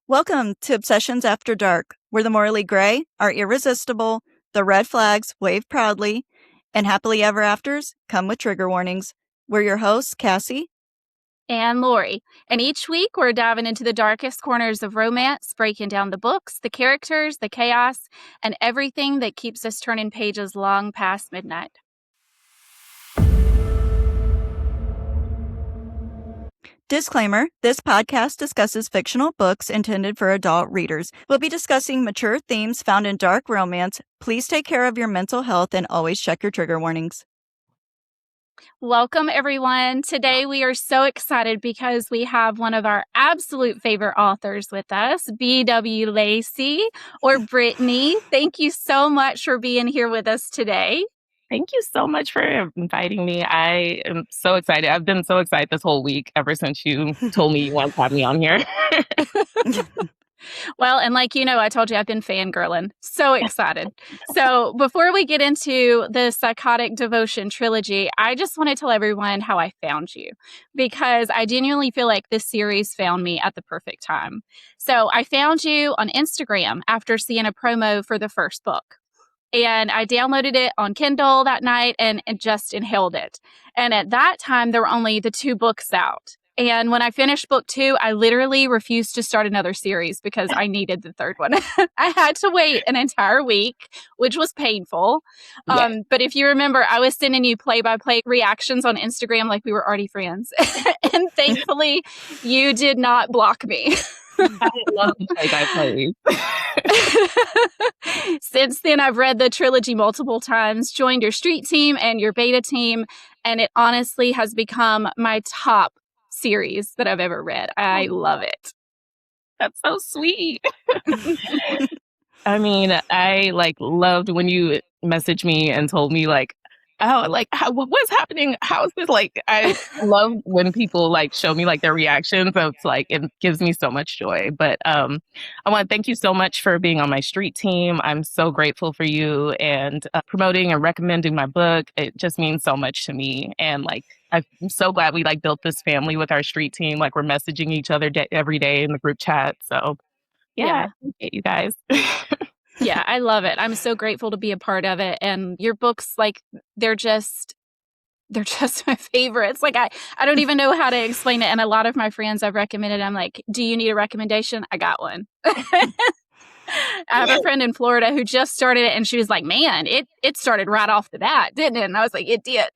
Welcome to Obsessions After Dark, where the morally gray are irresistible, the red flags wave proudly, and happily ever afters come with trigger warnings. We're your hosts, Cassie and Lori. And each week, we're diving into the darkest corners of romance, breaking down the books, the characters, the chaos, and everything that keeps us turning pages long past midnight. Disclaimer, this podcast discusses fictional books intended for adult readers. We'll be discussing mature themes found in dark romance. Please take care of your mental health and always check your trigger warnings. Welcome, everyone. Today, we are so excited because we have one of our absolute favorite authors with us, B.W. Lacey, or Brittany. Thank you so much for being here with us today. Thank you so much for inviting me. I am so excited. I've been so excited this whole week ever since you told me you wanted to have me on here. Well, and like you know, I told you I've been fangirling. So excited. So before we get into the Psychotic Devotion Trilogy, I just want to tell everyone how I found you, because I genuinely feel like this series found me at the perfect time. So I found you on Instagram after seeing a promo for the first book. And I downloaded it on Kindle that night and just inhaled it. And at that time, there were only the 2 books out. And when I finished book 2, I literally refused to start another series because I needed the 3rd one. I had to wait an entire week, which was painful. Yes. But if you remember, I was sending you play-by-play reactions on Instagram like we were already friends. And thankfully, you did not block me. I love the play-by-plays. Since then, I've read the trilogy multiple times, joined your street team and your beta team, and it honestly has become my top series that I've ever read. I love it. That's so sweet. I mean, I loved when you messaged me and told me what's happening? How is this? I love when people show me their reactions. So it's it gives me so much joy. But I want to thank you so much for being on my street team. I'm so grateful for you and promoting and recommending my book. It just means so much to me. And I'm so glad we built this family with our street team. We're messaging each other every day in the group chat. So yeah. I appreciate you guys. Yeah, I love it. I'm so grateful to be a part of it. And your books, they're just my favorites. I don't even know how to explain it. And a lot of my friends I've recommended, I'm like, do you need a recommendation? I got one. I have a friend in Florida who just started it, and she was like, man, it started right off the bat, didn't it? And I was like, it did.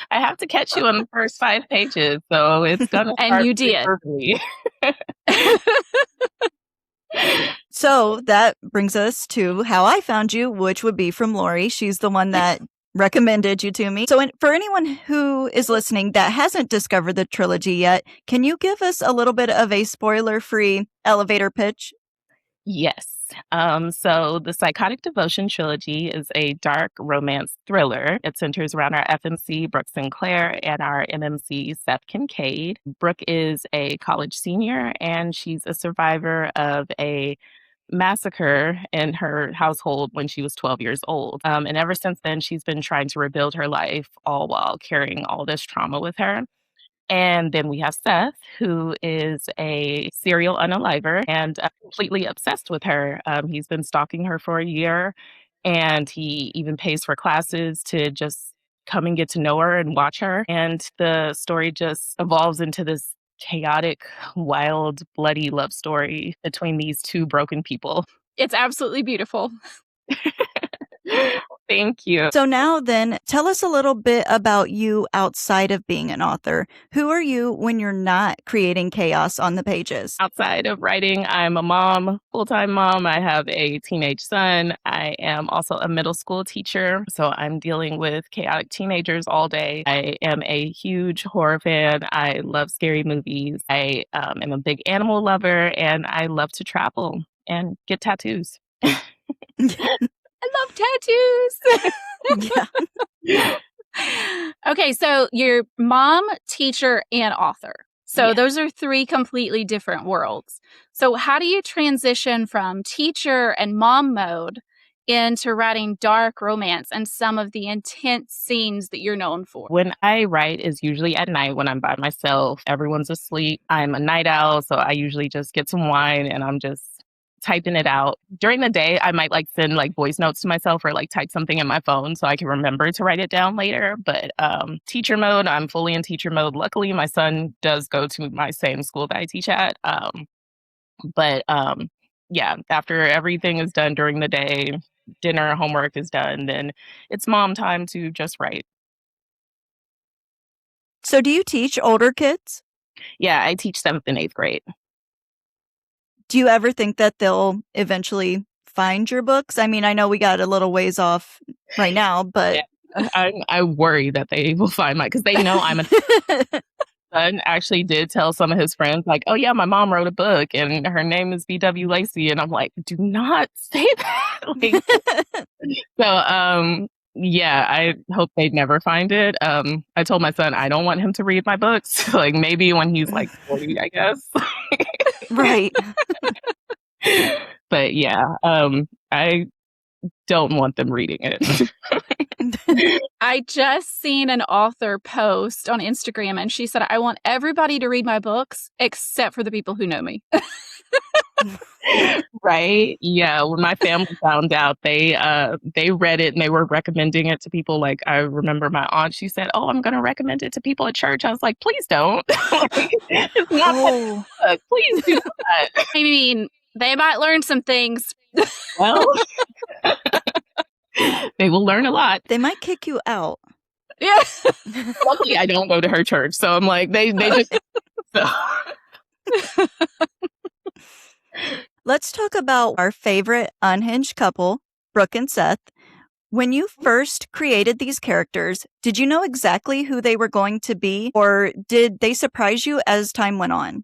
I have to catch you on the first 5 pages, so it's gonna start. And you did. So that brings us to how I found you, which would be from Lori. She's the one that recommended you to me. So for anyone who is listening that hasn't discovered the trilogy yet, can you give us a little bit of a spoiler-free elevator pitch? Yes. So the Psychotic Devotion Trilogy is a dark romance thriller. It centers around our FMC, Brooke Sinclair, and our MMC, Seth Kincaid. Brooke is a college senior, and she's a survivor of a massacre in her household when she was 12 years old. And ever since then, she's been trying to rebuild her life, all while carrying all this trauma with her. And then we have Seth, who is a serial unaliver and completely obsessed with her. He's been stalking her for a year, and he even pays for classes to just come and get to know her and watch her. And the story just evolves into this chaotic, wild, bloody love story between these 2 broken people. It's absolutely beautiful. Thank you. So now then, tell us a little bit about you outside of being an author. Who are you when you're not creating chaos on the pages? Outside of writing, I'm a mom, full-time mom. I have a teenage son. I am also a middle school teacher, so I'm dealing with chaotic teenagers all day. I am a huge horror fan. I love scary movies. I am a big animal lover, and I love to travel and get tattoos. I love tattoos. Okay, so you're mom, teacher, and author. So those are 3 completely different worlds. So how do you transition from teacher and mom mode into writing dark romance and some of the intense scenes that you're known for? When I write is usually at night when I'm by myself. Everyone's asleep. I'm a night owl, so I usually just get some wine and I'm just typing it out. During the day, I might like send like voice notes to myself or like type something in my phone so I can remember to write it down later. But teacher mode, I'm fully in teacher mode. Luckily, my son does go to my same school that I teach at. But yeah, after everything is done during the day, dinner, homework is done, then it's mom time to just write. So do you teach older kids? Yeah, I teach 7th and 8th grade. Do you ever think that they'll eventually find your books? I mean, I know we got a little ways off right now, but I worry that they will find because they know I'm a son actually did tell some of his friends, like, oh yeah, my mom wrote a book and her name is B.W. Lacey. And I'm like, do not say that. Yeah, I hope they never find it. I told my son I don't want him to read my books. Like maybe when he's like 40, I guess. Right. But yeah, I don't want them reading it. I just seen an author post on Instagram and she said, I want everybody to read my books except for the people who know me. Right? Yeah. When my family found out, they read it and they were recommending it to people. Like I remember my aunt, she said, "Oh, I'm going to recommend it to people at church." I was like, "Please don't. It's not Oh. that book. Please do not." I mean, they might learn some things. Well, they will learn a lot. They might kick you out. Yeah. Luckily, I don't go to her church, so I'm like, they just. So. Let's talk about our favorite unhinged couple, Brooke and Seth. When you first created these characters, did you know exactly who they were going to be, or did they surprise you as time went on?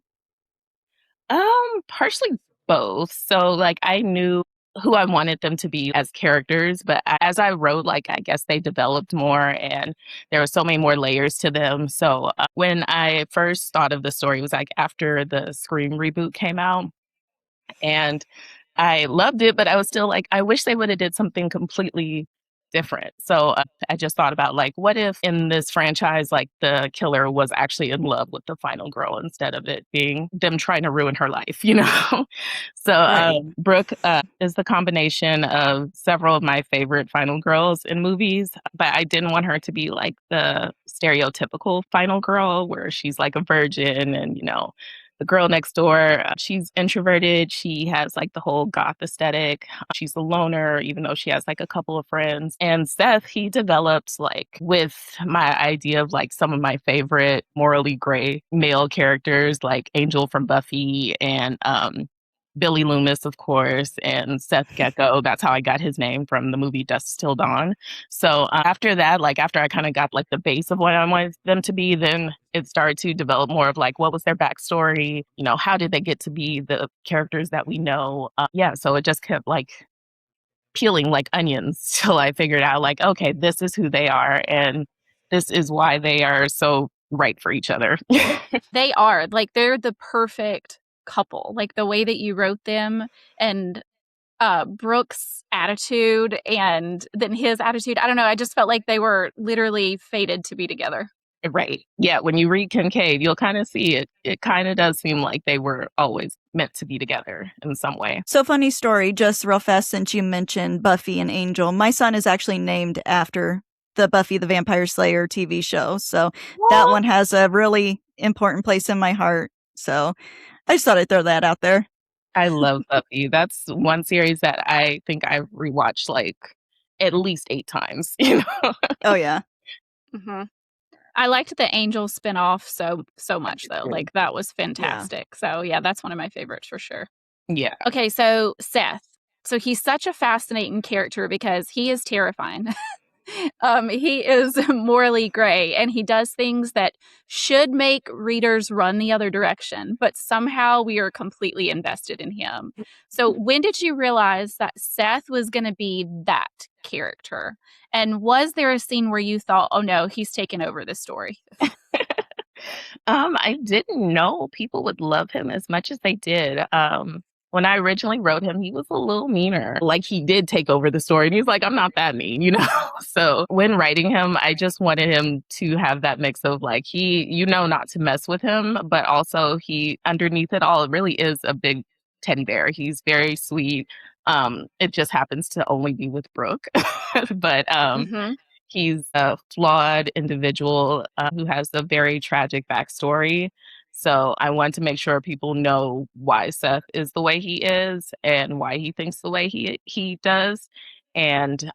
Partially both. So like I knew who I wanted them to be as characters, but as I wrote, like I guess they developed more and there were so many more layers to them. So when I first thought of the story, it was like after the Scream reboot came out. And I loved it, but I was still like, I wish they would have did something completely different. So I just thought about like, what if in this franchise, like the killer was actually in love with the final girl instead of it being them trying to ruin her life, you know? So Right. Brooke is the combination of several of my favorite final girls in movies, but I didn't want her to be like the stereotypical final girl where she's like a virgin and, you know, the girl next door, she's introverted. She has like the whole goth aesthetic. She's a loner, even though she has like a couple of friends. And Seth, he develops like with my idea of like some of my favorite morally gray male characters, like Angel from Buffy and Billy Loomis, of course, and Seth Gecko. That's how I got his name from the movie Dusk Till Dawn. So after that, like after I kind of got like the base of what I wanted them to be, then it started to develop more of like what was their backstory, you know, how did they get to be the characters that we know? Yeah, so it just kept like peeling like onions till I figured out like, okay, this is who they are and this is why they are so right for each other. They are like, they're the perfect couple, like the way that you wrote them and Brooke's attitude and then his attitude. I don't know. I just felt like they were literally fated to be together. Right. Yeah. When you read Kincaid, you'll kind of see it. It kind of does seem like they were always meant to be together in some way. So funny story, just real fast since you mentioned Buffy and Angel. My son is actually named after the Buffy the Vampire Slayer TV show. So that one has a really important place in my heart. So I just thought I'd throw that out there. I love Buffy. That's one series that I think I've rewatched like at least 8 times. You know? Oh, yeah. Mm-hmm. I liked the Angel spinoff so much though. Like that was fantastic. Yeah. So yeah, that's one of my favorites for sure. Yeah. Okay, so Seth. So he's such a fascinating character because he is terrifying. He is morally gray and he does things that should make readers run the other direction, but somehow we are completely invested in him. So when did you realize that Seth was going to be that character? And was there a scene where you thought, oh no, he's taken over the story? I didn't know people would love him as much as they did. when I originally wrote him, he was a little meaner. Like, he did take over the story, and he's like, I'm not that mean, you know? So when writing him, I just wanted him to have that mix of like, not to mess with him, but also he, underneath it all, it really is a big teddy bear. He's very sweet. It just happens to only be with Brooke. But Hmm. he's a flawed individual who has a very tragic backstory. So I want to make sure people know why Seth is the way he is and why he thinks the way he does, and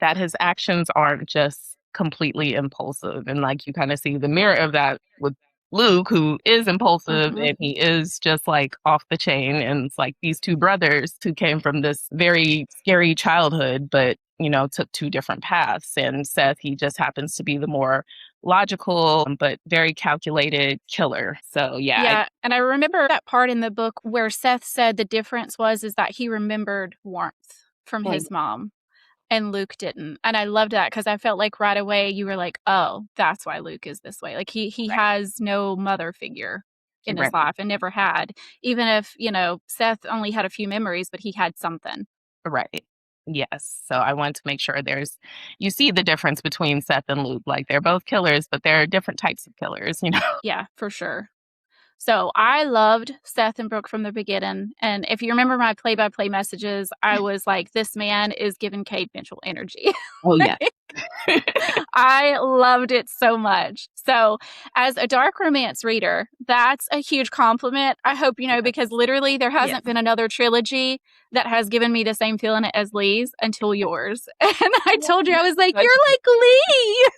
that his actions aren't just completely impulsive. And like, you kind of see the mirror of that with Luke, who is impulsive Hmm. and he is just like off the chain. And it's like these two brothers who came from this very scary childhood, but took two different paths. And Seth, he just happens to be the more logical but very calculated killer. So yeah, Yeah, and I remember that part in the book where Seth said the difference is that he remembered warmth from his mom and Luke didn't. And I loved that because I felt like right away you were like, oh, that's why Luke is this way. Like he right, has no mother figure in his right, life and never had. Even if, Seth only had a few memories, but he had something. right. Yes. So I want to make sure you see the difference between Seth and Luke. Like, they're both killers, but they're different types of killers, you know? Yeah, for sure. So I loved Seth and Brooke from the beginning. And if you remember my play-by-play messages, I was like, this man is giving Cade Mitchell energy. Oh, yeah. I loved it so much. So as a dark romance reader, that's a huge compliment. I hope you know, because literally there hasn't been another trilogy that has given me the same feeling as Lee's until yours. And I told you, I was like, you're like Lee.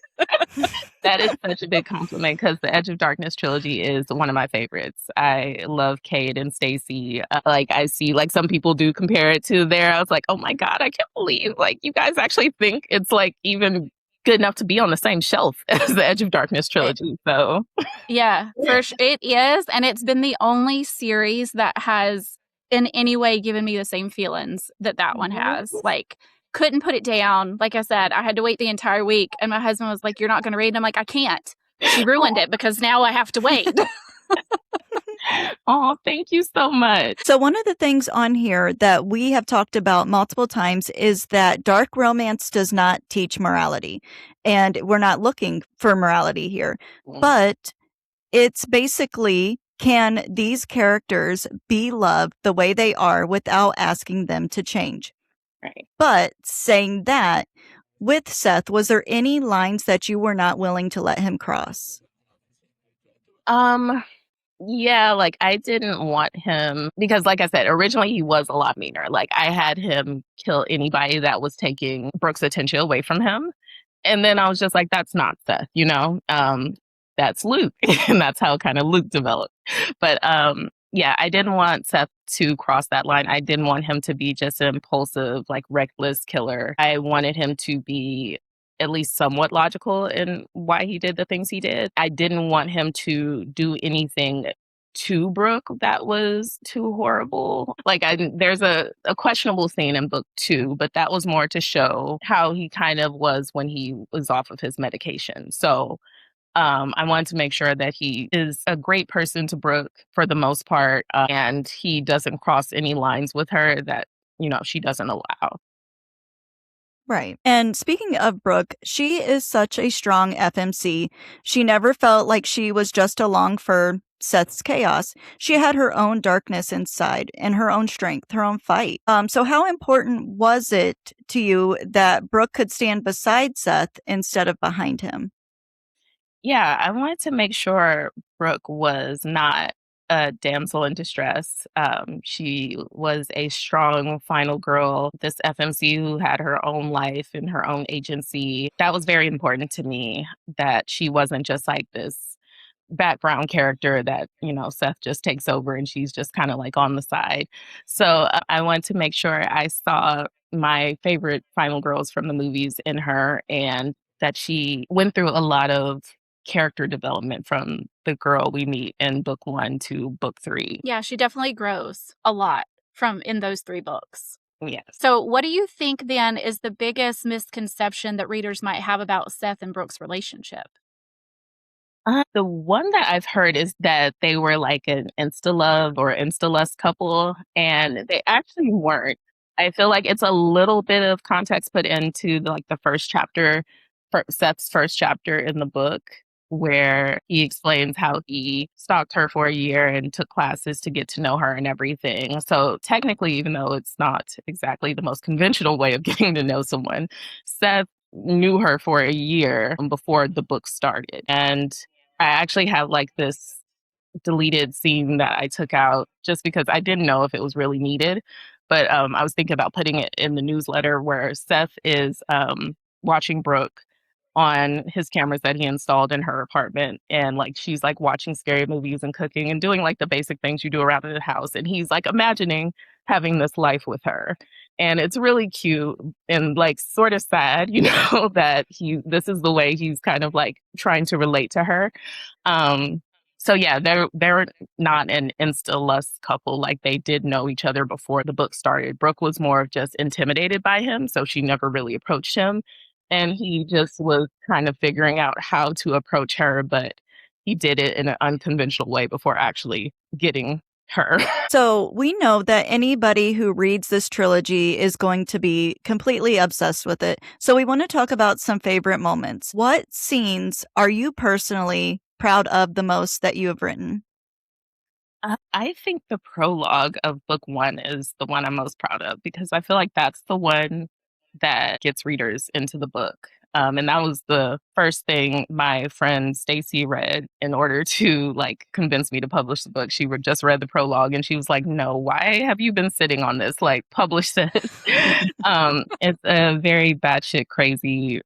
That is such a big compliment because the Edge of Darkness trilogy is one of my favorites. I love Cade and Stacy. Like, I see, like, some people do compare it to there. I was like, oh my God, I can't believe, like, you guys actually think it's, like, even good enough to be on the same shelf as the Edge of Darkness trilogy. So, Yeah, for sure. It is. And it's been the only series that has in any way given me the same feelings that one has. Like, couldn't put it down. Like I said, I had to wait the entire week. And my husband was like, you're not going to read? And I'm like, I can't. She ruined it because now I have to wait. oh, thank you so much. So one of the things on here that we have talked about multiple times is that dark romance does not teach morality. And we're not looking for morality here. But it's basically, can these characters be loved the way they are without asking them to change? Right. But saying that, with Seth, was there any lines that you were not willing to let him cross? Yeah, like, I didn't want him because, like I said, originally he was a lot meaner. Like, I had him kill anybody that was taking Brooke's attention away from him. And then I was just like, that's not Seth, you know? That's Luke. And that's how kind of Luke developed. But yeah, I didn't want Seth to cross that line. I didn't want him to be just an impulsive, like, reckless killer. I wanted him to be at least somewhat logical in why he did the things he did. I didn't want him to do anything to Brooke that was too horrible. Like, there's a questionable scene in book 2, but that was more to show how he kind of was when he was off of his medication. So I wanted to make sure that he is a great person to Brooke for the most part, and he doesn't cross any lines with her that, she doesn't allow. Right. And speaking of Brooke, she is such a strong FMC. She never felt like she was just along for Seth's chaos. She had her own darkness inside and her own strength, her own fight. So how important was it to you that Brooke could stand beside Seth instead of behind him? Yeah, I wanted to make sure Brooke was not a damsel in distress. She was a strong final girl, this FMC who had her own life and her own agency. That was very important to me, that she wasn't just like this background character that, Seth just takes over and she's just kind of like on the side. So I wanted to make sure I saw my favorite final girls from the movies in her, and that she went through a lot of character development from the girl we meet in book 1 to book 3. Yeah, she definitely grows a lot from in those 3 books. Yes. So what do you think then is the biggest misconception that readers might have about Seth and Brooke's relationship? The one that I've heard is that they were like an insta love or insta lust couple, and they actually weren't. I feel like it's a little bit of context put into the first chapter, Seth's first chapter in the book, where he explains how he stalked her for a year and took classes to get to know her and everything. So technically, even though it's not exactly the most conventional way of getting to know someone, Seth knew her for a year before the book started. And I actually have like this deleted scene that I took out just because I didn't know if it was really needed. But I was thinking about putting it in the newsletter where Seth is watching Brooke on his cameras that he installed in her apartment. And like she's like watching scary movies and cooking and doing like the basic things you do around the house. And he's like imagining having this life with her. And it's really cute and like sort of sad, that this is the way he's kind of like trying to relate to her. So yeah, they're not an insta lust couple. Like they did know each other before the book started. Brooke was more of just intimidated by him, so she never really approached him. And he just was kind of figuring out how to approach her, but he did it in an unconventional way before actually getting her. So we know that anybody who reads this trilogy is going to be completely obsessed with it. So we want to talk about some favorite moments. What scenes are you personally proud of the most that you have written? I think the prologue of book one is the one I'm most proud of because I feel like that's the one that gets readers into the book. And that was the first thing my friend Stacy read in order to like convince me to publish the book. She just read the prologue and she was like, "No, why have you been sitting on this? Like, publish this." It's a very batshit crazy,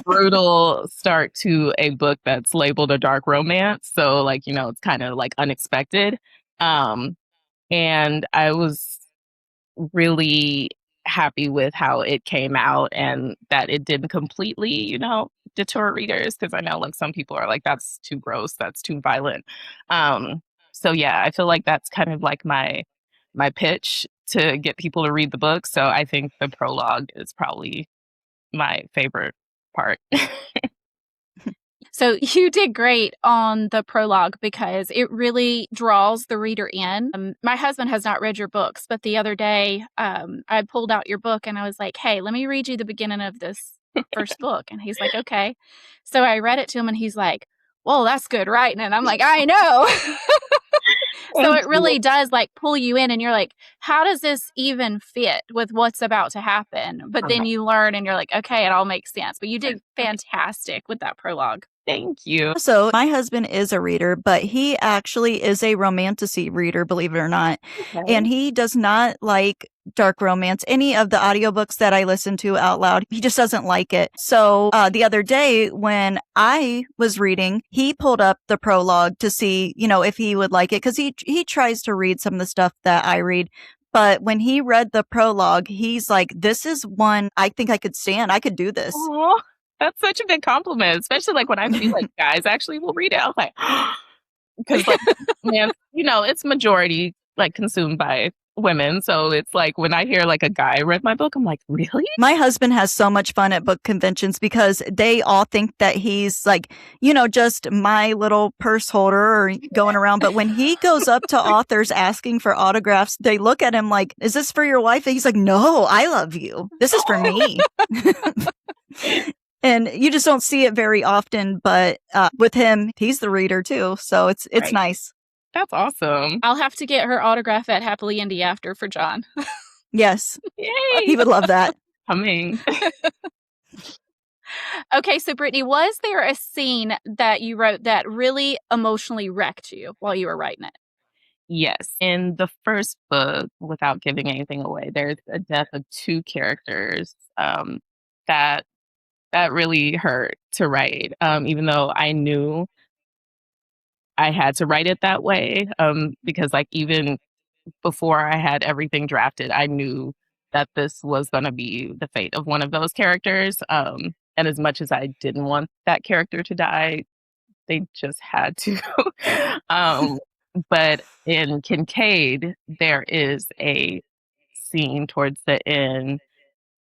brutal start to a book that's labeled a dark romance. So like, it's kind of like unexpected. And I was really happy with how it came out and that it didn't completely, deter readers because I know like some people are like, that's too gross, that's too violent. So yeah, I feel like that's kind of like my pitch to get people to read the book. So I think the prologue is probably my favorite part. So you did great on the prologue because it really draws the reader in. My husband has not read your books, but the other day I pulled out your book and I was like, "Hey, let me read you the beginning of this first book." And he's like, "Okay." So I read it to him and he's like, "Well, that's good writing." And I'm like, "I know." So it really does like pull you in and you're like, how does this even fit with what's about to happen? But then you learn and you're like, okay, it all makes sense. But you did fantastic with that prologue. Thank you. So my husband is a reader, but he actually is a romantasy reader, believe it or not. Okay. And he does not like dark romance, any of the audiobooks that I listen to out loud. He just doesn't like it. So the other day when I was reading, he pulled up the prologue to see, if he would like it because he tries to read some of the stuff that I read. But when he read the prologue, he's like, "This is one I think I could stand. I could do this." Aww, that's such a big compliment, especially like when I see like guys actually will read it. I was like, because like, man, it's majority like consumed by women. So it's like when I hear like a guy read my book, I'm like, really? My husband has so much fun at book conventions because they all think that he's like, just my little purse holder or going around. But when he goes up to authors asking for autographs, they look at him like, "Is this for your wife?" And he's like, "No, I love you. This is for me." And you just don't see it very often. But with him, he's the reader too. So it's Right. nice. That's awesome. I'll have to get her autograph at Happily Indie After for John. Yes. Yay. He would love that. Coming. Okay, so Brittany, was there a scene that you wrote that really emotionally wrecked you while you were writing it? Yes. In the first book, without giving anything away, there's a death of two characters that really hurt to write. Even though I knew I had to write it that way, because like even before I had everything drafted, I knew that this was going to be the fate of one of those characters. And as much as I didn't want that character to die, they just had to. But in Kincaid, there is a scene towards the end,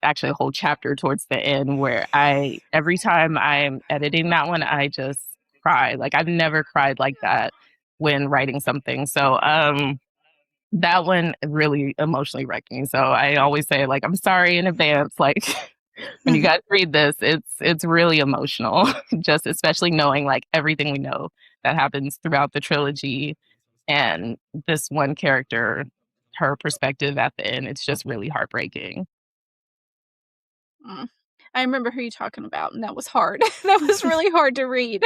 actually a whole chapter towards the end, where every time I'm editing that one, I just cry. Like I've never cried like that when writing something. So that one really emotionally wrecked me. So I always say like I'm sorry in advance. Like when you guys read this, it's really emotional. Just especially knowing like everything we know that happens throughout the trilogy and this one character, her perspective at the end, it's just really heartbreaking. I remember who you're talking about, and that was hard. That was really hard to read.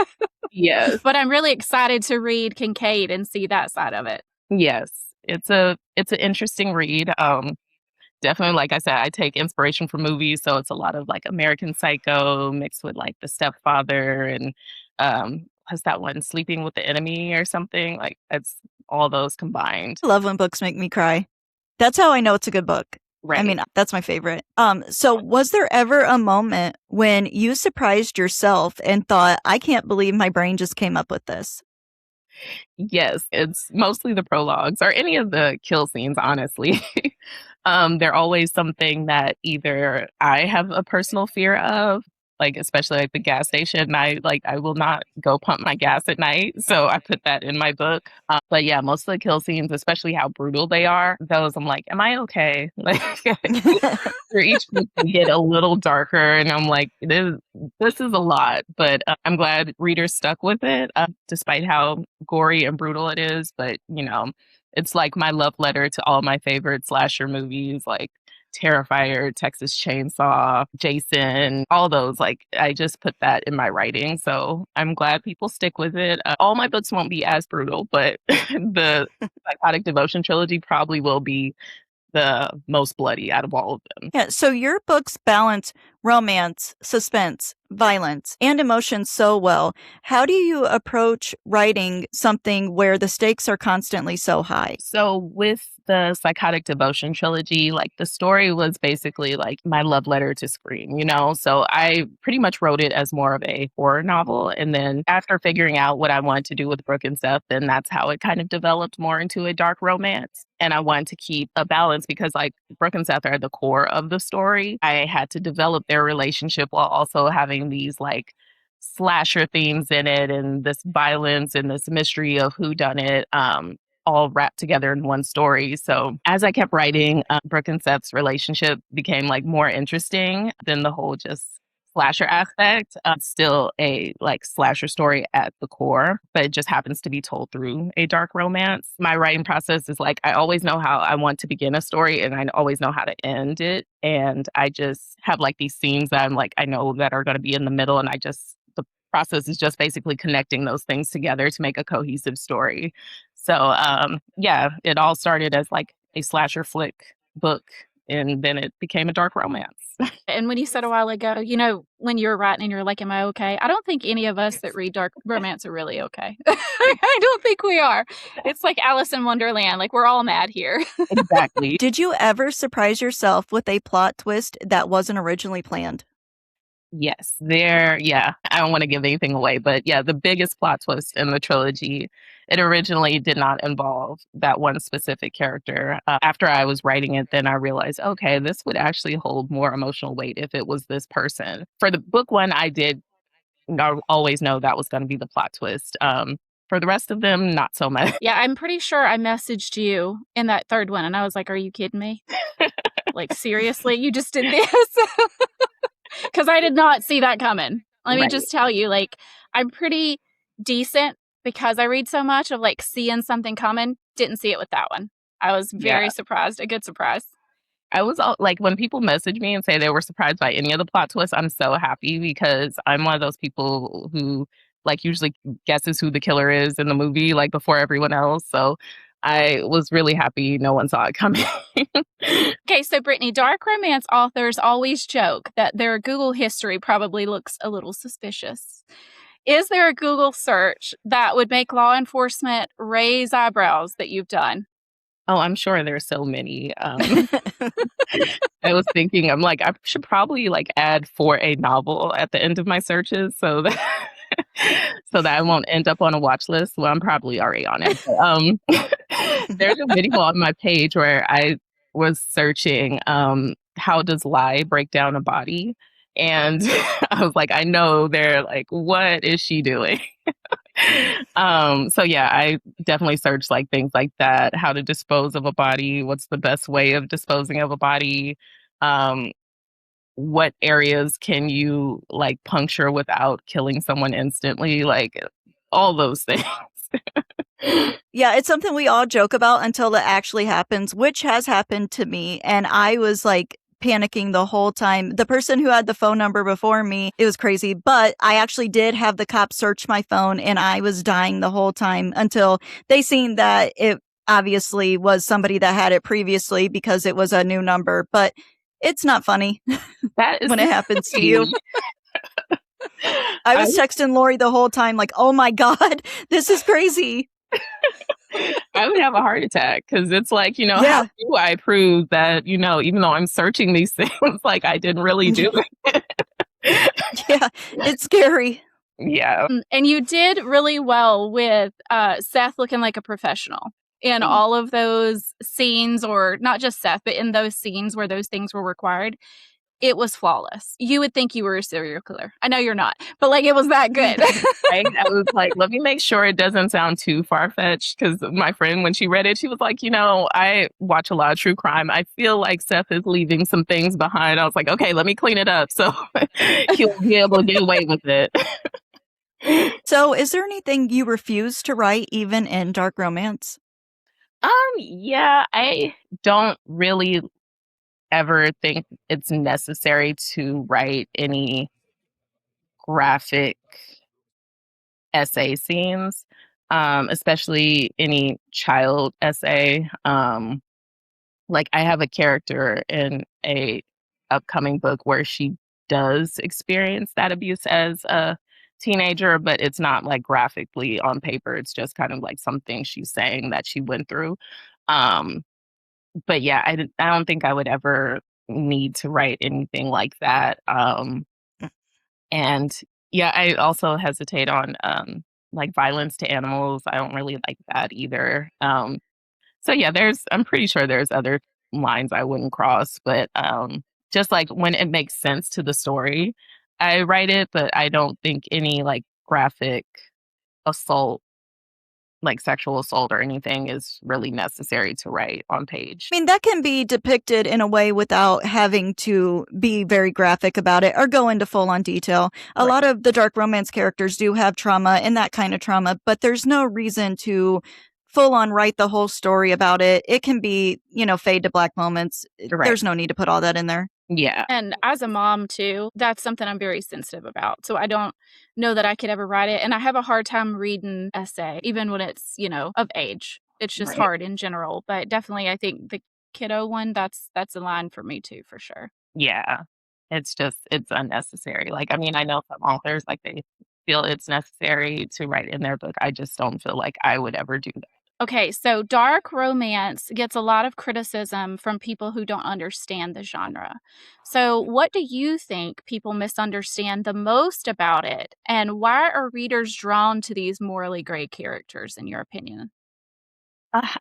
Yes. But I'm really excited to read Kincaid and see that side of it. Yes. It's an interesting read. Definitely, like I said, I take inspiration from movies, so it's a lot of like American Psycho mixed with like The Stepfather and what's that one, Sleeping with the Enemy or something. Like it's all those combined. I love when books make me cry. That's how I know it's a good book. Right. I mean, that's my favorite. So was there ever a moment when you surprised yourself and thought, I can't believe my brain just came up with this? Yes, it's mostly the prologues or any of the kill scenes, honestly. They're always something that either I have a personal fear of, like especially at the gas station. I will not go pump my gas at night, so I put that in my book. But yeah, most of the kill scenes, especially how brutal they are, those I'm like, am I okay? Like for each book they get a little darker, and I'm like, this is a lot. But I'm glad readers stuck with it, despite how gory and brutal it is. But it's like my love letter to all my favorite slasher movies, like Terrifier, Texas Chainsaw, Jason, all those. Like, I just put that in my writing. So I'm glad people stick with it. All my books won't be as brutal, but the Psychotic Devotion Trilogy probably will be the most bloody out of all of them. Yeah, so your books balance romance, suspense, violence, and emotion so well. How do you approach writing something where the stakes are constantly so high? So with the Psychotic Devotion Trilogy, like the story was basically like my love letter to Scream, So I pretty much wrote it as more of a horror novel. And then after figuring out what I wanted to do with Brooke and Seth, then that's how it kind of developed more into a dark romance. And I wanted to keep a balance because like Brooke and Seth are the core of the story. I had to develop their relationship while also having these like slasher themes in it and this violence and this mystery of who done it. All wrapped together in one story. So as I kept writing, Brooke and Seth's relationship became like more interesting than the whole just slasher aspect. Still a like slasher story at the core, but it just happens to be told through a dark romance. My writing process is like I always know how I want to begin a story and I always know how to end it. And I just have like these scenes that I'm like, I know that are going to be in the middle. And the process is just basically connecting those things together to make a cohesive story. So yeah, it all started as like a slasher flick book and then it became a dark romance. And when you said a while ago, when you were writing and you're like, am I okay? I don't think any of us that read dark romance are really okay. I don't think we are. It's like Alice in Wonderland. Like we're all mad here. Exactly. Did you ever surprise yourself with a plot twist that wasn't originally planned? Yes, I don't want to give anything away, but yeah, the biggest plot twist in the trilogy, it originally did not involve that one specific character. After I was writing it, then I realized, okay, this would actually hold more emotional weight if it was this person. For the book one, I always know that was going to be the plot twist. For the rest of them, not so much. Yeah, I'm pretty sure I messaged you in that third one, and I was like, are you kidding me? Like, seriously? You just did this? Because I did not see that coming. Let me just tell you, like, I'm pretty decent because I read so much of like seeing something coming. Didn't see it with that one. I was very surprised. A good surprise. I was like, when people message me and say they were surprised by any of the plot twists, I'm so happy because I'm one of those people who like usually guesses who the killer is in the movie, like before everyone else. So I was really happy no one saw it coming. Okay, so Brittany, dark romance authors always joke that their Google history probably looks a little suspicious. Is there a Google search that would make law enforcement raise eyebrows that you've done? Oh, I'm sure there's so many. I was thinking, I'm like, I should probably like add for a novel at the end of my searches so that I won't end up on a watch list. Well, I'm probably already on it. But, there's a video on my page where I was searching how does lie break down a body? And I was like, I know they're like, what is she doing? So yeah, I definitely searched like things like that, how to dispose of a body, what's the best way of disposing of a body, um, what areas can you like puncture without killing someone instantly, like all those things. Yeah, it's something we all joke about until it actually happens, which has happened to me. And I was like panicking the whole time. The person who had the phone number before me, it was crazy. But I actually did have the cops search my phone and I was dying the whole time until they seen that it obviously was somebody that had it previously because it was a new number. But it's not funny That is when it happens to you. I I was texting Lori the whole time, like, oh my God, this is crazy. I would have a heart attack because it's like, how Yeah. do I prove that, even though I'm searching these things, like I didn't really do it? Yeah, it's scary. Yeah. And you did really well with Seth looking like a professional in all of those scenes, or not just Seth, but in those scenes where those things were required. It was flawless. You would think you were a serial killer. I know you're not, but like it was that good. Right? I was like, let me make sure it doesn't sound too far-fetched, because my friend, when she read it, she was like, I watch a lot of true crime. I feel like Seth is leaving some things behind. I was like, okay, let me clean it up so he'll be able to get away with it. So, is there anything you refuse to write, even in dark romance? Yeah, I don't really ever think it's necessary to write any graphic essay scenes, especially any child essay. Like I have a character in a upcoming book where she does experience that abuse as a teenager, but it's not like graphically on paper. It's just kind of like something she's saying that she went through. Um, but yeah, I don't think I would ever need to write anything like that. And yeah, I also hesitate on like violence to animals. I don't really like that either. So yeah, I'm pretty sure there's other lines I wouldn't cross, but just like when it makes sense to the story, I write it, but I don't think any like graphic assault, like sexual assault or anything, is really necessary to write on page. I mean, that can be depicted in a way without having to be very graphic about it or go into full on detail. A lot of the dark romance characters do have trauma and that kind of trauma, but there's no reason to full on write the whole story about it. It can be, fade to black moments. Right. There's no need to put all that in there. Yeah. And as a mom too, that's something I'm very sensitive about. So I don't know that I could ever write it. And I have a hard time reading essay, even when it's, of age. It's just hard in general. But definitely I think the kiddo one, that's a line for me too, for sure. Yeah. It's unnecessary. Like, I mean, I know some authors, like they feel it's necessary to write in their book. I just don't feel like I would ever do that. Okay, so dark romance gets a lot of criticism from people who don't understand the genre. So what do you think people misunderstand the most about it? And why are readers drawn to these morally gray characters, in your opinion?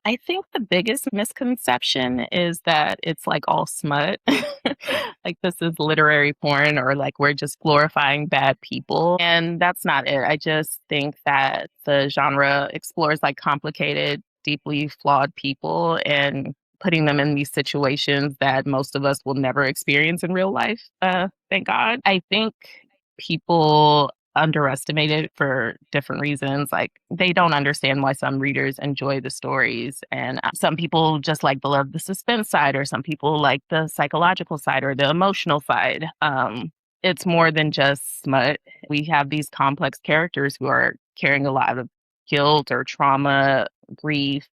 I think the biggest misconception is that it's like all smut. Like this is literary porn, or like we're just glorifying bad people. And that's not it. I just think that the genre explores like complicated, deeply flawed people and putting them in these situations that most of us will never experience in real life. Thank God. I think people underestimate it for different reasons. Like they don't understand why some readers enjoy the stories, and some people just like love the suspense side, or some people like the psychological side or the emotional side. It's more than just smut. We have these complex characters who are carrying a lot of guilt or trauma, grief,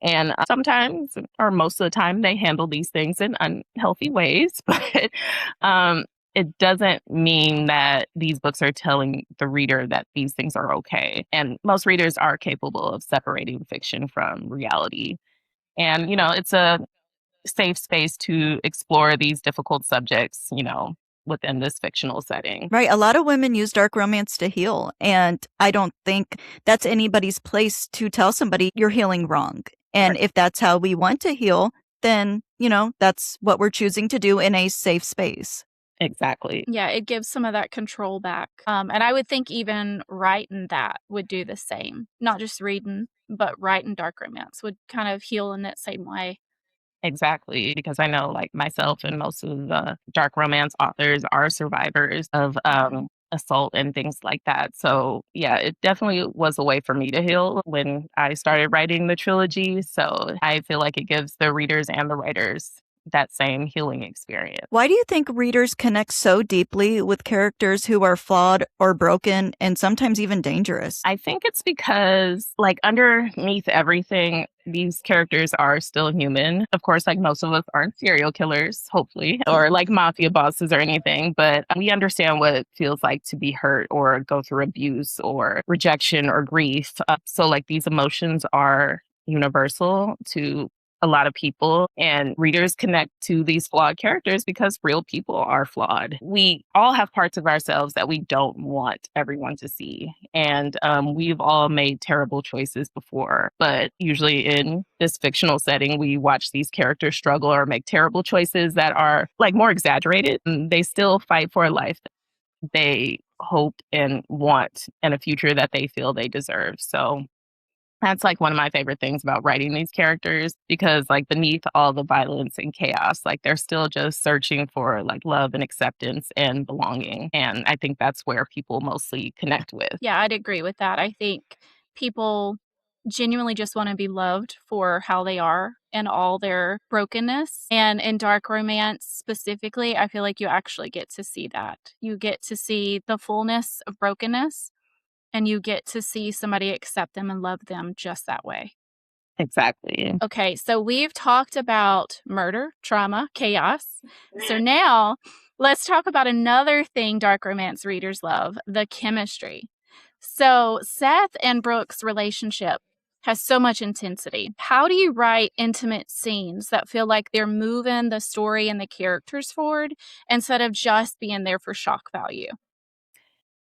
and sometimes, or most of the time, they handle these things in unhealthy ways. But it doesn't mean that these books are telling the reader that these things are okay. And most readers are capable of separating fiction from reality. And, it's a safe space to explore these difficult subjects, within this fictional setting. Right. A lot of women use dark romance to heal. And I don't think that's anybody's place to tell somebody you're healing wrong. And if that's how we want to heal, then, that's what we're choosing to do in a safe space. Exactly. Yeah, it gives some of that control back. And I would think even writing that would do the same. Not just reading, but writing dark romance would kind of heal in that same way. Exactly, because I know, like, myself and most of the dark romance authors are survivors of, assault and things like that. So, yeah, it definitely was a way for me to heal when I started writing the trilogy. So, I feel like it gives the readers and the writers that same healing experience. Why do you think readers connect so deeply with characters who are flawed or broken and sometimes even dangerous? I think it's because, like, underneath everything, these characters are still human. Of course, like, most of us aren't serial killers, hopefully, or like mafia bosses or anything, but we understand what it feels like to be hurt or go through abuse or rejection or grief. So, like, these emotions are universal to a lot of people, and readers connect to these flawed characters because real people are flawed. We all have parts of ourselves that we don't want everyone to see. And we've all made terrible choices before, but usually in this fictional setting, we watch these characters struggle or make terrible choices that are like more exaggerated. And they still fight for a life that they hope and want and a future that they feel they deserve. So that's like one of my favorite things about writing these characters because like beneath all the violence and chaos, like they're still just searching for like love and acceptance and belonging. And I think that's where people mostly connect with. Yeah, I'd agree with that. I think people genuinely just want to be loved for how they are and all their brokenness. And in dark romance specifically, I feel like you actually get to see that. You get to see the fullness of brokenness and you get to see somebody accept them and love them just that way. Exactly. Okay, so we've talked about murder, trauma, chaos. So now let's talk about another thing dark romance readers love, the chemistry. So Seth and Brooke's relationship has so much intensity. How do you write intimate scenes that feel like they're moving the story and the characters forward instead of just being there for shock value?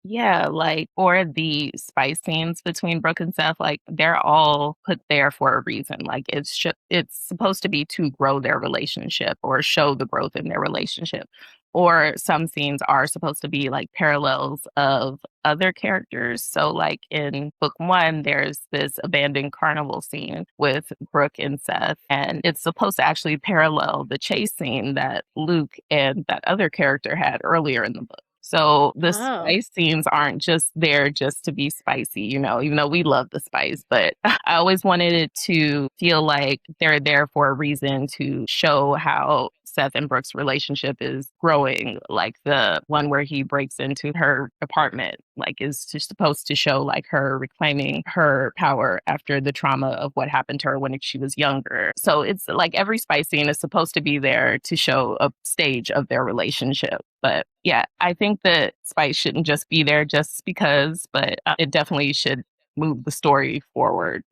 Yeah, like, or the spice scenes between Brooke and Seth, like, they're all put there for a reason. Like, it's supposed to be to grow their relationship or show the growth in their relationship. Or some scenes are supposed to be like parallels of other characters. So, like in book one, there's this abandoned carnival scene with Brooke and Seth, and it's supposed to actually parallel the chase scene that Luke and that other character had earlier in the book. So the Oh. spice scenes aren't just there just to be spicy, you know, even though we love the spice, but I always wanted it to feel like they're there for a reason to show how Seth and Brooke's relationship is growing. Like the one where he breaks into her apartment, like is just supposed to show like her reclaiming her power after the trauma of what happened to her when she was younger. So it's like every spice scene is supposed to be there to show a stage of their relationship. But yeah, I think that spice shouldn't just be there just because, but it definitely should move the story forward.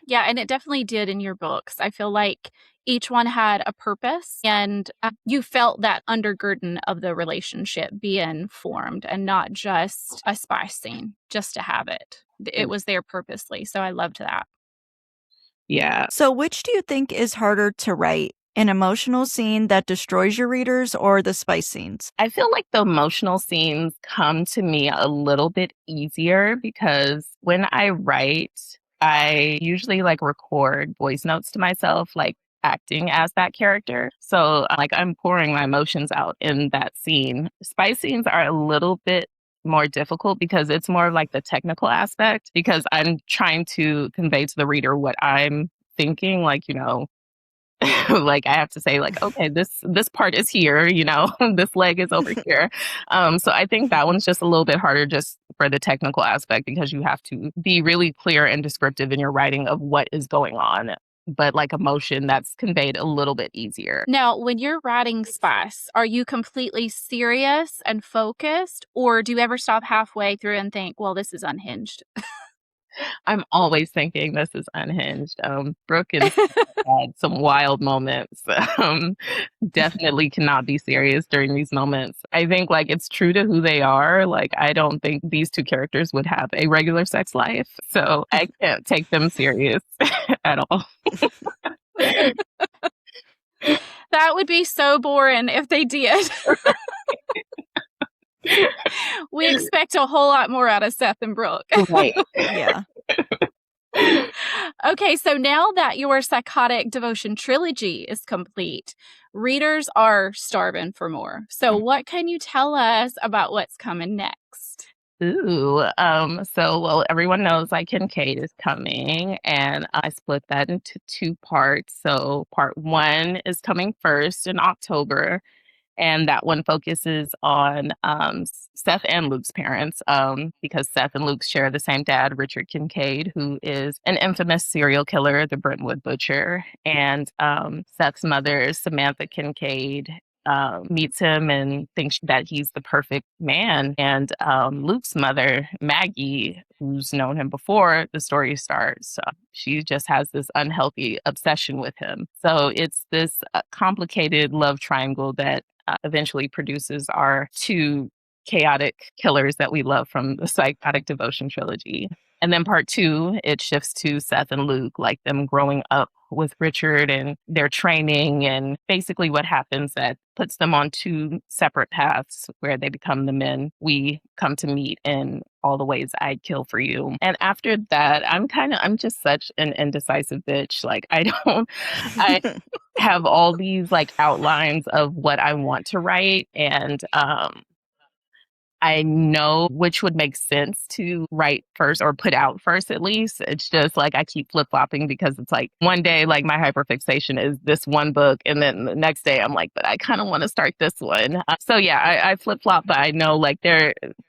Yeah, and it definitely did in your books. I feel like each one had a purpose, and you felt that undergirding of the relationship being formed and not just a spice scene just to have it. It was there purposely. So I loved that. Yeah. So, which do you think is harder to write? An emotional scene that destroys your readers or the spice scenes? I feel like the emotional scenes come to me a little bit easier because when I write, I usually like record voice notes to myself, like acting as that character. So, like, I'm pouring my emotions out in that scene. Spice scenes are a little bit more difficult because it's more like the technical aspect because I'm trying to convey to the reader what I'm thinking, like, you know, like I have to say like, okay, this part is here, you know, this leg is over here. So I think that one's just a little bit harder just for the technical aspect because you have to be really clear and descriptive in your writing of what is going on. But like emotion, that's conveyed a little bit easier. Now, when you're writing spice, are you completely serious and focused, or do you ever stop halfway through and think, well, this is unhinged? I'm always thinking this is unhinged. Brooke and Steve had some wild moments. Definitely cannot be serious during these moments. I think like it's true to who they are. Like I don't think these two characters would have a regular sex life, so I can't take them serious at all. That would be so boring if they did. we expect a whole lot more out of Seth and Brooke. Right. Yeah. Okay, so now that your Psychotic Devotion Trilogy is complete, readers are starving for more. So, what can you tell us about what's coming next? Ooh, well, everyone knows like Kincaid is coming, and I split that into two parts. So, part one is coming first in October, and that one focuses on Seth and Luke's parents, because Seth and Luke share the same dad, Richard Kincaid, who is an infamous serial killer, the Brentwood Butcher. And Seth's mother, Samantha Kincaid, meets him and thinks that he's the perfect man. And Luke's mother, Maggie, who's known him before the story starts, she just has this unhealthy obsession with him. So it's this complicated love triangle that eventually produces our two chaotic killers that we love from the Psychotic Devotion Trilogy. And then part two, it shifts to Seth and Luke, like them growing up with Richard and their training, and basically what happens that puts them on two separate paths where they become the men we come to meet in All the Ways I'd Kill for You. And after that, I'm just such an indecisive bitch. Like I have all these like outlines of what I want to write, and I know which would make sense to write first or put out first, at least. It's just like I keep flip flopping because it's like one day, like my hyperfixation is this one book. And then the next day, I'm like, but I kind of want to start this one. So yeah, I flip flop, but I know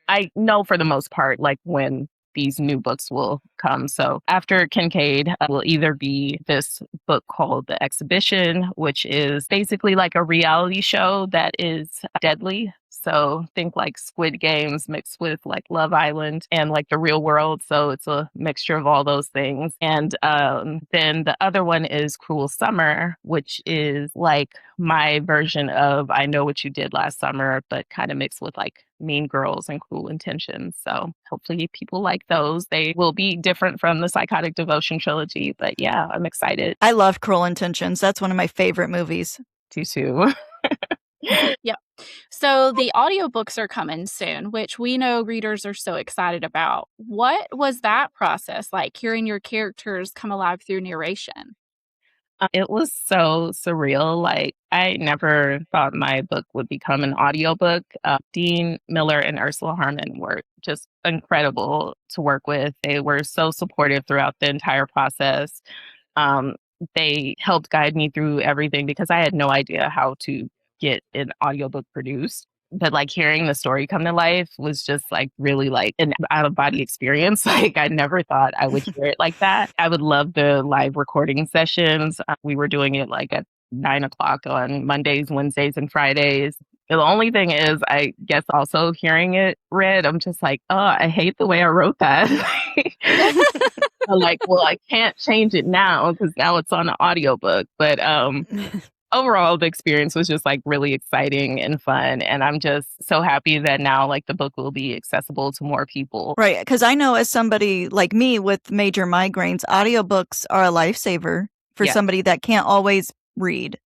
I know for the most part, like when these new books will come. So after Kincaid will either be this book called The Exhibition, which is basically like a reality show that is deadly. So think like Squid Games mixed with like Love Island and like the real world. So it's a mixture of all those things. And then the other one is Cruel Summer, which is like my version of I Know What You Did Last Summer, but kind of mixed with like Mean Girls and Cruel Intentions. So hopefully people like those. They will be different from the Psychotic Devotion Trilogy. But yeah, I'm excited. I love Cruel Intentions. That's one of my favorite movies. Too. Yep. So the audiobooks are coming soon, which we know readers are so excited about. What was that process like, hearing your characters come alive through narration? It was so surreal. Like, I never thought my book would become an audiobook. Dean Miller and Ursula Harmon were just incredible to work with. They were so supportive throughout the entire process. Um, they helped guide me through everything because I had no idea how to get an audiobook produced. But like hearing the story come to life was just like really like an out of body experience. Like I never thought I would hear it like that. I would love the live recording sessions. We were doing it like at 9 o'clock on Mondays, Wednesdays, and Fridays. The only thing is, I guess also hearing it read, I'm just like, oh, I hate the way I wrote that. I'm like, well, I can't change it now because now it's on an audiobook. But overall, the experience was just like really exciting and fun. And I'm just so happy that now like the book will be accessible to more people. Right. Because I know as somebody like me with major migraines, audiobooks are a lifesaver for somebody that can't always read.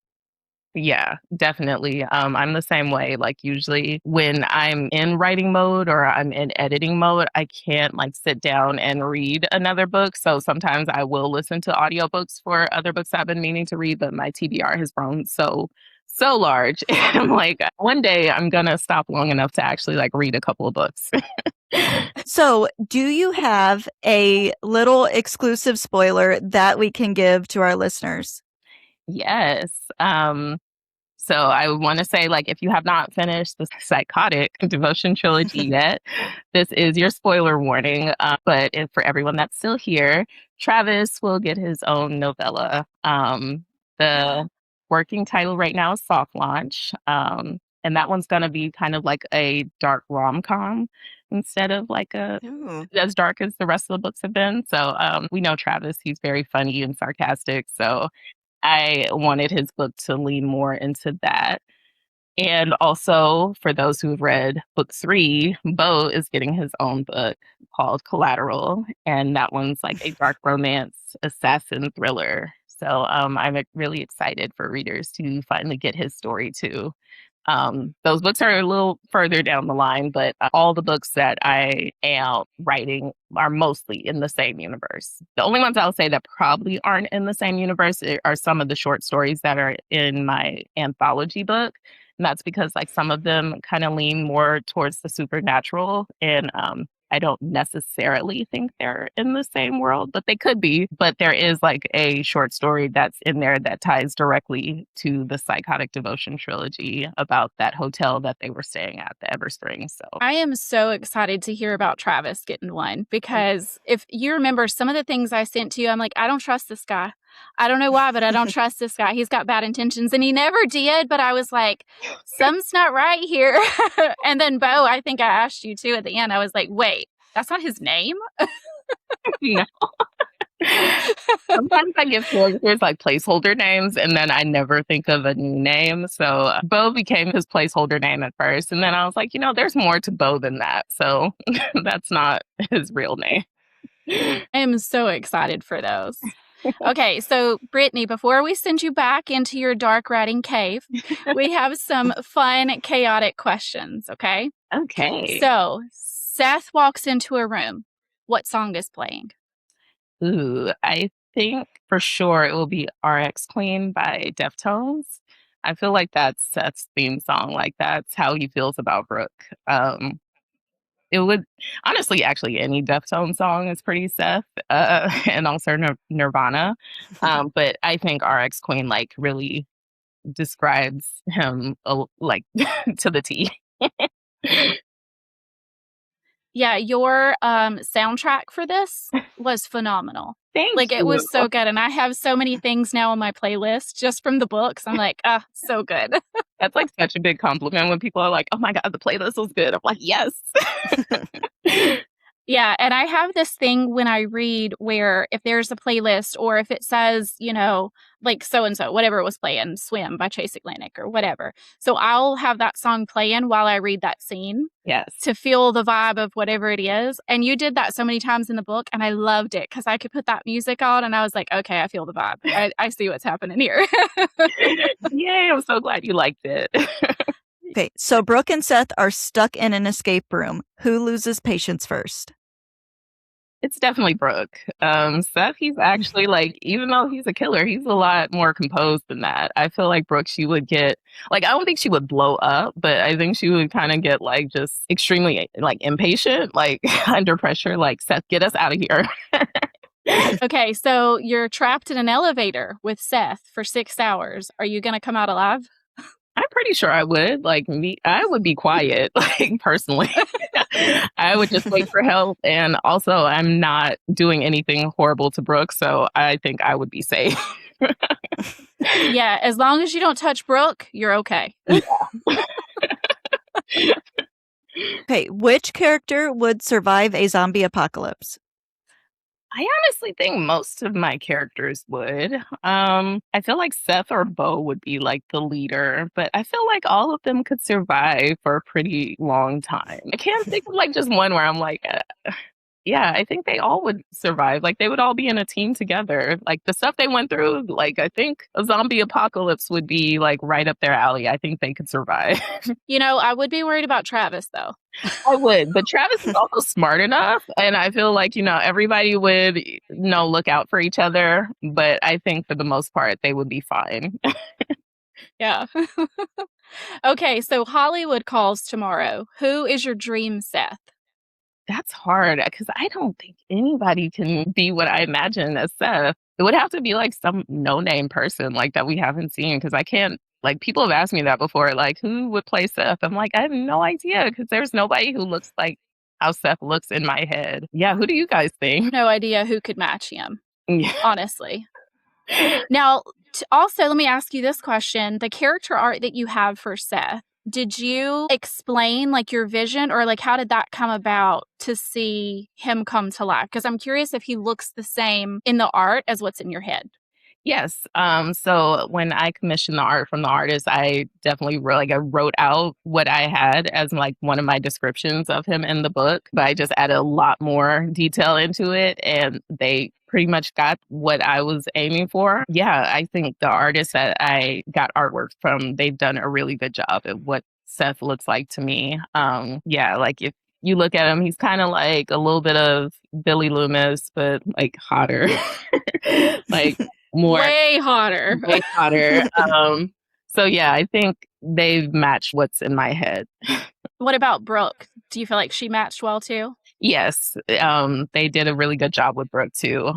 Yeah, definitely. I'm the same way. Like usually when I'm in writing mode or I'm in editing mode, I can't like sit down and read another book. So sometimes I will listen to audiobooks for other books I've been meaning to read, but my TBR has grown so large. And I'm like, one day I'm gonna stop long enough to actually like read a couple of books. So, do you have a little exclusive spoiler that we can give to our listeners? Yes. So I want to say, like, if you have not finished the Psychotic Devotion Trilogy yet, this is your spoiler warning. But for everyone that's still here, Travis will get his own novella. The working title right now is Soft Launch. And that one's going to be kind of like a dark rom-com instead of like as dark as the rest of the books have been. So we know Travis, he's very funny and sarcastic. So I wanted his book to lean more into that. And also, for those who've read book 3, Bo is getting his own book called Collateral. And that one's like a dark romance assassin thriller. So I'm really excited for readers to finally get his story too. Those books are a little further down the line, but all the books that I am writing are mostly in the same universe. The only ones I'll say that probably aren't in the same universe are some of the short stories that are in my anthology book. And that's because like some of them kind of lean more towards the supernatural. And I don't necessarily think they're in the same world, but they could be. But there is like a short story that's in there that ties directly to the Psychotic Devotion Trilogy about that hotel that they were staying at, the Everspring. So I am so excited to hear about Travis getting one, because if you remember some of the things I sent to you, I'm like, I don't trust this guy. I don't know why, but I don't trust this guy. He's got bad intentions, and he never did. But I was like, something's not right here. And then Bo, I think I asked you too at the end. I was like, wait, that's not his name? no. Sometimes I give characters like placeholder names and then I never think of a new name. So Bo became his placeholder name at first. And then I was like, there's more to Bo than that. So that's not his real name. I am so excited for those. Okay, so Brittany, before we send you back into your dark writing cave, we have some fun, chaotic questions, okay? Okay. So Seth walks into a room. What song is playing? Ooh, I think for sure it will be RX Queen by Deftones. I feel like that's Seth's theme song. Like that's how he feels about Brooke. It would honestly, actually, any Deftones song is pretty Seth, and also Nirvana. But I think RX Queen like really describes him like to the T. Yeah, your soundtrack for this was phenomenal. Thank you. It was so good. And I have so many things now on my playlist just from the books. I'm like, so good. That's like such a big compliment when people are like, oh my God, the playlist was good. I'm like, yes. Yeah, and I have this thing when I read where if there's a playlist or if it says, like so-and-so, whatever it was playing, Swim by Chase Atlantic or whatever. So I'll have that song playing while I read that scene. Yes. To feel the vibe of whatever it is. And you did that so many times in the book, and I loved it because I could put that music on and I was like, okay, I feel the vibe. I see what's happening here. Yay, I'm so glad you liked it. Okay, so Brooke and Seth are stuck in an escape room. Who loses patience first? It's definitely Brooke. Seth, he's actually like, even though he's a killer, he's a lot more composed than that. I feel like Brooke, she would get like, I don't think she would blow up, but I think she would kind of get like just extremely like impatient, like under pressure, like Seth, get us out of here. Okay, so you're trapped in an elevator with Seth for 6 hours. Are you going to come out alive? I'm pretty sure I would. Like I would be quiet, like personally. I would just wait for help. And also, I'm not doing anything horrible to Brooke, so I think I would be safe. Yeah, as long as you don't touch Brooke, you're okay. Yeah. Okay, which character would survive a zombie apocalypse? I honestly think most of my characters would. I feel like Seth or Bo would be like the leader, but I feel like all of them could survive for a pretty long time. I can't think of like just one where I'm like, yeah, I think they all would survive. Like they would all be in a team together. Like the stuff they went through, like I think a zombie apocalypse would be like right up their alley. I think they could survive. I would be worried about Travis though. I would, but Travis is also smart enough. And I feel like, everybody would, look out for each other. But I think for the most part, they would be fine. Yeah. Okay, so Hollywood calls tomorrow. Who is your dream Seth? That's hard because I don't think anybody can be what I imagine as Seth. It would have to be like some no-name person like that we haven't seen because I can't, like people have asked me that before, like who would play Seth? I'm like, I have no idea because there's nobody who looks like how Seth looks in my head. Yeah, who do you guys think? No idea who could match him, honestly. Now, also, let me ask you this question. The character art that you have for Seth, did you explain like your vision or like how did that come about to see him come to life? Because I'm curious if he looks the same in the art as what's in your head. Yes. So when I commissioned the art from the artist, I definitely I wrote out what I had as like one of my descriptions of him in the book, but I just added a lot more detail into it, and they pretty much got what I was aiming for. Yeah, I think the artists that I got artwork from, they've done a really good job at what Seth looks like to me. Yeah, like if you look at him, he's kind of like a little bit of Billy Loomis, but like hotter. Like more Way hotter. way hotter. So yeah, I think they've matched what's in my head. What about Brooke? Do you feel like she matched well too? Yes, they did a really good job with Brooke too.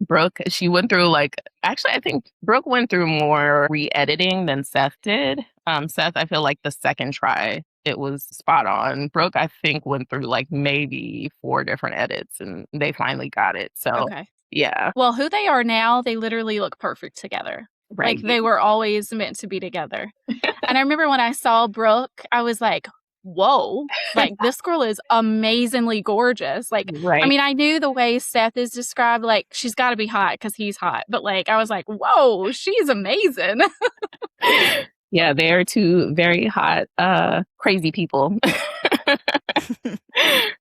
Brooke, she went through actually, I think Brooke went through more re-editing than Seth did. Seth, I feel like the second try, it was spot on. Brooke, I think, went through like maybe 4 different edits and they finally got it. So Okay. yeah, Well, who they are now, they literally look perfect together. right. Like they were always meant to be together. And I remember when I saw Brooke, I was like, whoa, like this girl is amazingly gorgeous. Like, Right. I mean, I knew the way Seth is described, like she's got to be hot because he's hot. But like, I was like, whoa, she's amazing. Yeah, they are 2 very hot, crazy people.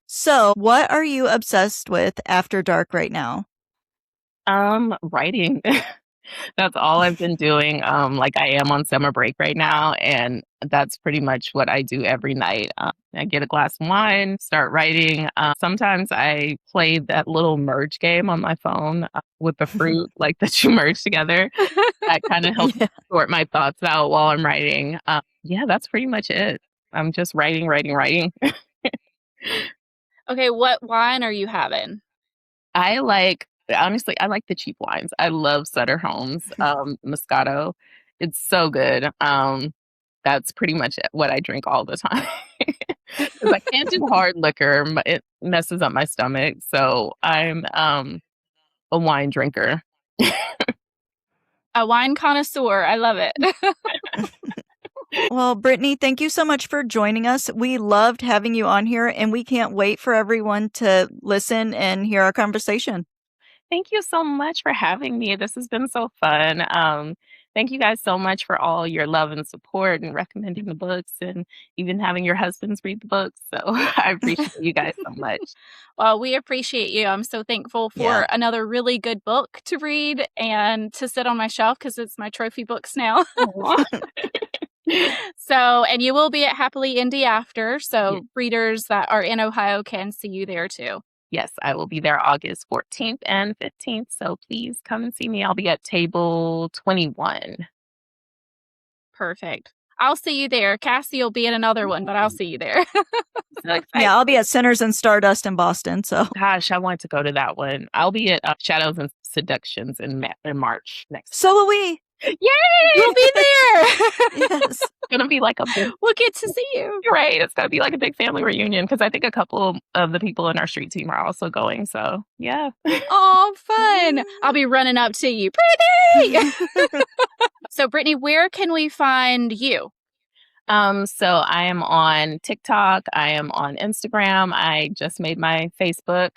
So, what are you obsessed with after dark right now? Writing. That's all I've been doing. Like I am on summer break right now, and that's pretty much what I do every night. I get a glass of wine, start writing. Sometimes I play that little merge game on my phone with the fruit, like that you merge together. That kind of helps sort my thoughts out while I'm writing. Yeah, that's pretty much it. I'm just writing. Okay, what wine are you having? Honestly, I like the cheap wines. I love Sutter Homes Moscato. It's so good. That's pretty much what I drink all the time. 'Cause I can't do hard liquor. It messes up my stomach. So I'm a wine drinker. A wine connoisseur. I love it. Well, Brittany, thank you so much for joining us. We loved having you on here, and we can't wait for everyone to listen and hear our conversation. Thank you so much for having me. This has been so fun. Thank you guys so much for all your love and support and recommending the books and even having your husbands read the books. So I appreciate you guys so much. Well, we appreciate you. I'm so thankful for another really good book to read and to sit on my shelf because it's my trophy books now. So, and you will be at Happily Indie after. So readers that are in Ohio can see you there too. Yes, I will be there August 14th and 15th. So please come and see me. I'll be at table 21. Perfect. I'll see you there. Cassie will be in another one, but I'll see you there. Yeah, I'll be at Sinners and Stardust in Boston. So, gosh, I want to go to that one. I'll be at Shadows and Seductions in March next. So will we. Yay! We'll be there. Yes. It's gonna be like a big, we'll get to see you. Right. It's gonna be like a big family reunion because I think a couple of the people in our street team are also going. So yeah. Oh, fun. I'll be running up to you. Brittany! So Brittany, where can we find you? So I am on TikTok. I am on Instagram. I just made my Facebook.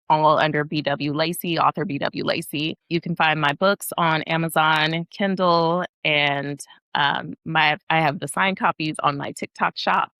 All under BW Lacey, author BW Lacey. You can find my books on Amazon, Kindle, and I have the signed copies on my TikTok shop.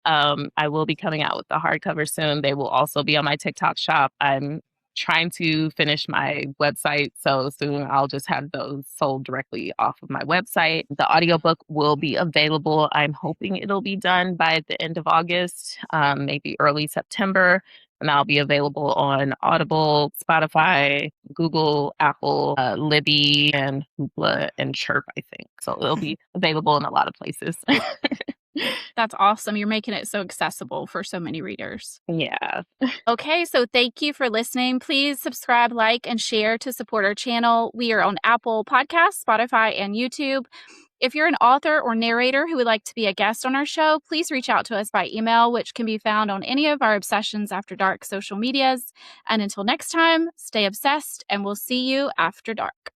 I will be coming out with the hardcover soon. They will also be on my TikTok shop. I'm trying to finish my website, so soon I'll just have those sold directly off of my website. The audiobook will be available. I'm hoping it'll be done by the end of August, maybe early September. And I'll be available on Audible, Spotify, Google, Apple, Libby, and Hoopla, and Chirp, I think. So it'll be available in a lot of places. That's awesome. You're making it so accessible for so many readers. Yeah. Okay, so thank you for listening. Please subscribe, like, and share to support our channel. We are on Apple Podcasts, Spotify, and YouTube. If you're an author or narrator who would like to be a guest on our show, please reach out to us by email, which can be found on any of our Obsessions After Dark social medias. And until next time, stay obsessed, and we'll see you after dark.